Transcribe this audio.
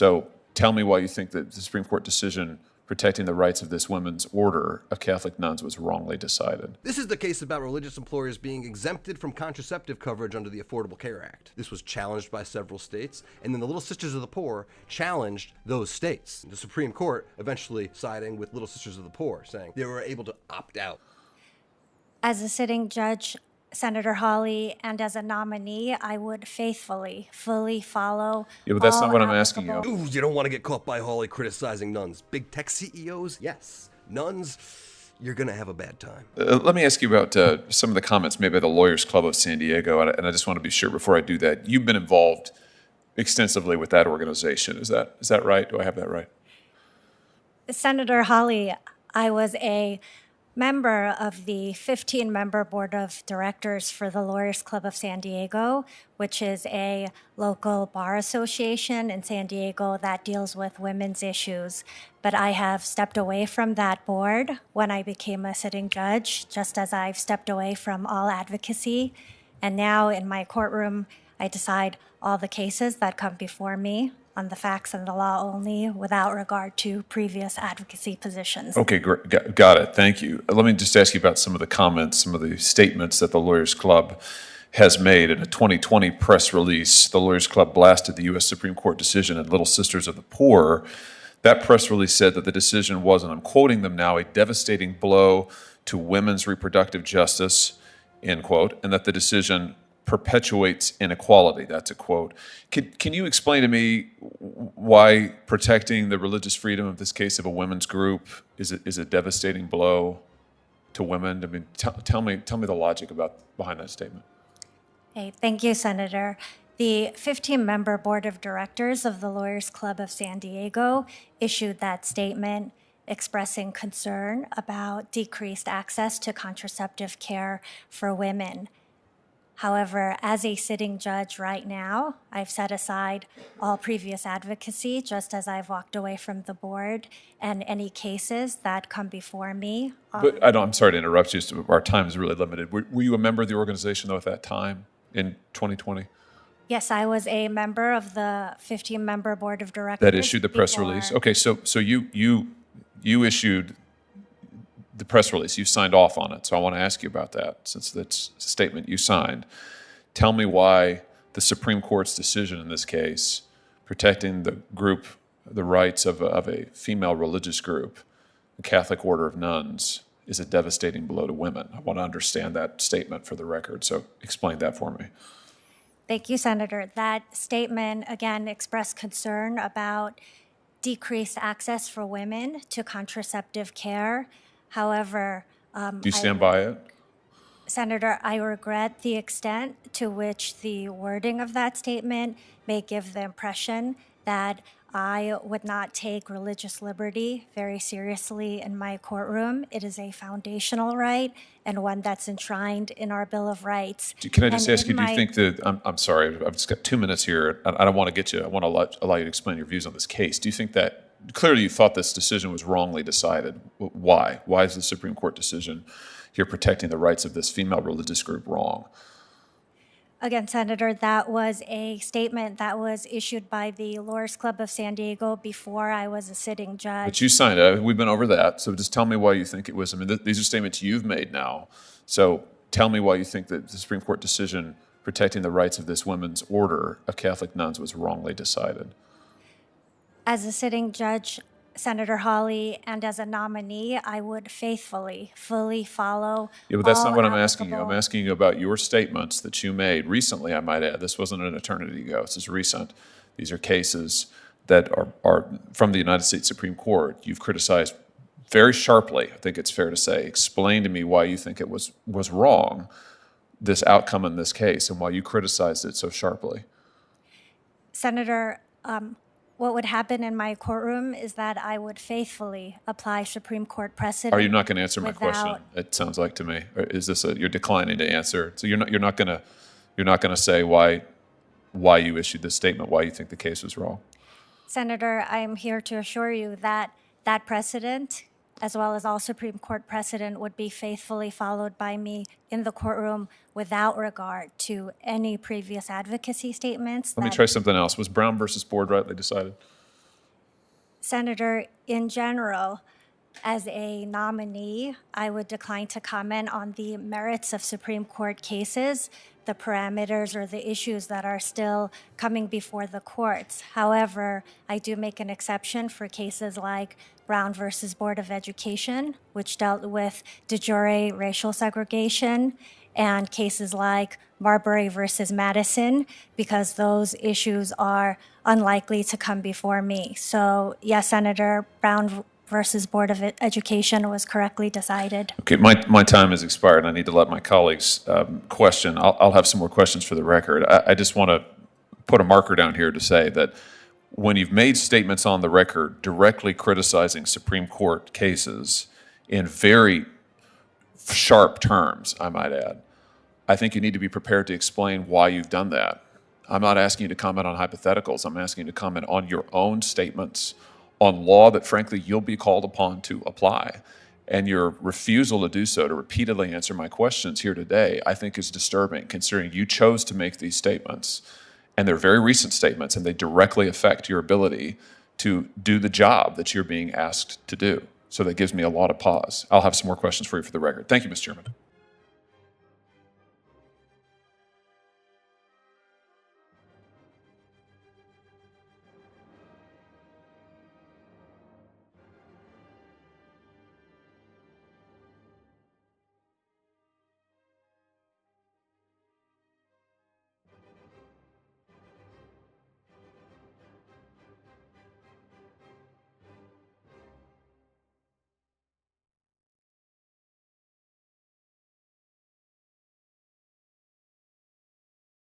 So tell me why you think that the Supreme Court decision protecting the rights of this women's order of Catholic nuns was wrongly decided. This is the case about religious employers being exempted from contraceptive coverage under the Affordable Care Act. This was challenged by several states, and then the Little Sisters of the Poor challenged those states. The Supreme Court eventually siding with Little Sisters of the Poor, saying they were able to opt out. As a sitting judge, Senator Hawley, and as a nominee, I would faithfully, fully follow. Yeah, but that's all not what I'm asking you. applicable- Ooh, you don't want to get caught by Hawley criticizing nuns. Big tech CEOs, yes. Nuns, you're going to have a bad time. Let me ask you about some of the comments made by the Lawyers Club of San Diego, and I just want to be sure before I do that. You've been involved extensively with that organization. Is that right? Do I have that right? Senator Hawley, I was a member of the 15-member board of directors for the Lawyers Club of San Diego, which is a local bar association in San Diego that deals with women's issues. But I have stepped away from that board when I became a sitting judge, just as I've stepped away from all advocacy. And now in my courtroom, I decide all the cases that come before me on the facts and the law only, without regard to previous advocacy positions. Okay, got it. Thank you. Let me just ask you about some of the comments, some of the statements that the Lawyers Club has made. In a 2020 press release, the Lawyers Club blasted the U.S. Supreme Court decision in Little Sisters of the Poor. That press release said that the decision was, and I'm quoting them now, a devastating blow to women's reproductive justice, end quote, and that the decision perpetuates inequality. That's a quote. Can you explain to me why protecting the religious freedom of this case of a women's group is a devastating blow to women? I mean, tell me the logic behind that statement. Hey, thank you, Senator. The 15-member board of directors of the Lawyers Club of San Diego issued that statement expressing concern about decreased access to contraceptive care for women. However, as a sitting judge right now, I've set aside all previous advocacy, just as I've walked away from the board and any cases that come before me. But I'm sorry to interrupt you. Our time is really limited. Were you a member of the organization, though, at that time in 2020? Yes, I was a member of the 15-member board of directors. That issued the press release? Okay, so you issued the press release. You signed off on it. So I want to ask you about that, since that's a statement you signed. Tell me why the Supreme Court's decision in this case, protecting the rights of a female religious group, the Catholic Order of Nuns, is a devastating blow to women. I want to understand that statement for the record. So explain that for me. Thank you, Senator. That statement, again, expressed concern about decreased access for women to contraceptive care. However, do you stand by it? Senator, I regret the extent to which the wording of that statement may give the impression that I would not take religious liberty very seriously in my courtroom. It is a foundational right and one that's enshrined in our Bill of Rights. Can I just ask you, do you think that, I'm sorry, I've just got 2 minutes here. I don't want to get you, I want to allow you to explain your views on this case. Do you think that, clearly you thought this decision was wrongly decided. Why? Why is the Supreme Court decision here protecting the rights of this female religious group wrong? Again, Senator, that was a statement that was issued by the Lawyers Club of San Diego before I was a sitting judge. But you signed it. We've been over that. So just tell me why you think it was. I mean, these are statements you've made now. So tell me why you think that the Supreme Court decision protecting the rights of this women's order of Catholic nuns was wrongly decided. As a sitting judge, Senator Hawley, and as a nominee, I would faithfully, fully follow. Yeah, but that's all not what I'm asking you. applicable- I'm asking you about your statements that you made recently, I might add. This wasn't an eternity ago. This is recent. These are cases that are from the United States Supreme Court. You've criticized very sharply, I think it's fair to say. Explain to me why you think it was wrong, this outcome in this case, and why you criticized it so sharply. Senator, what would happen in my courtroom is that I would faithfully apply Supreme Court precedent. Are you not going to answer my without- question? It sounds like to me. Or is this you're declining to answer? So you're not going to say why you issued this statement, why you think the case was wrong? Senator, I am here to assure you that that precedent, as well as all Supreme Court precedent, would be faithfully followed by me in the courtroom without regard to any previous advocacy statements. Let me try something else. Was Brown versus Board rightly decided? Senator, in general, as a nominee, I would decline to comment on the merits of Supreme Court cases, the parameters or the issues that are still coming before the courts. However, I do make an exception for cases like Brown versus Board of Education, which dealt with de jure racial segregation, and cases like Marbury versus Madison, because those issues are unlikely to come before me. So yes, Senator, Brown versus Board of Education was correctly decided. Okay, my time has expired. I need to let my colleagues question. I'll have some more questions for the record. I just want to put a marker down here to say that when you've made statements on the record directly criticizing Supreme Court cases in very sharp terms, I might add, I think you need to be prepared to explain why you've done that. I'm not asking you to comment on hypotheticals. I'm asking you to comment on your own statements on law that, frankly, you'll be called upon to apply. And your refusal to do so, to repeatedly answer my questions here today, I think is disturbing, considering you chose to make these statements. And they're very recent statements, and they directly affect your ability to do the job that you're being asked to do. So that gives me a lot of pause. I'll have some more questions for you for the record. Thank you, Mr. Chairman.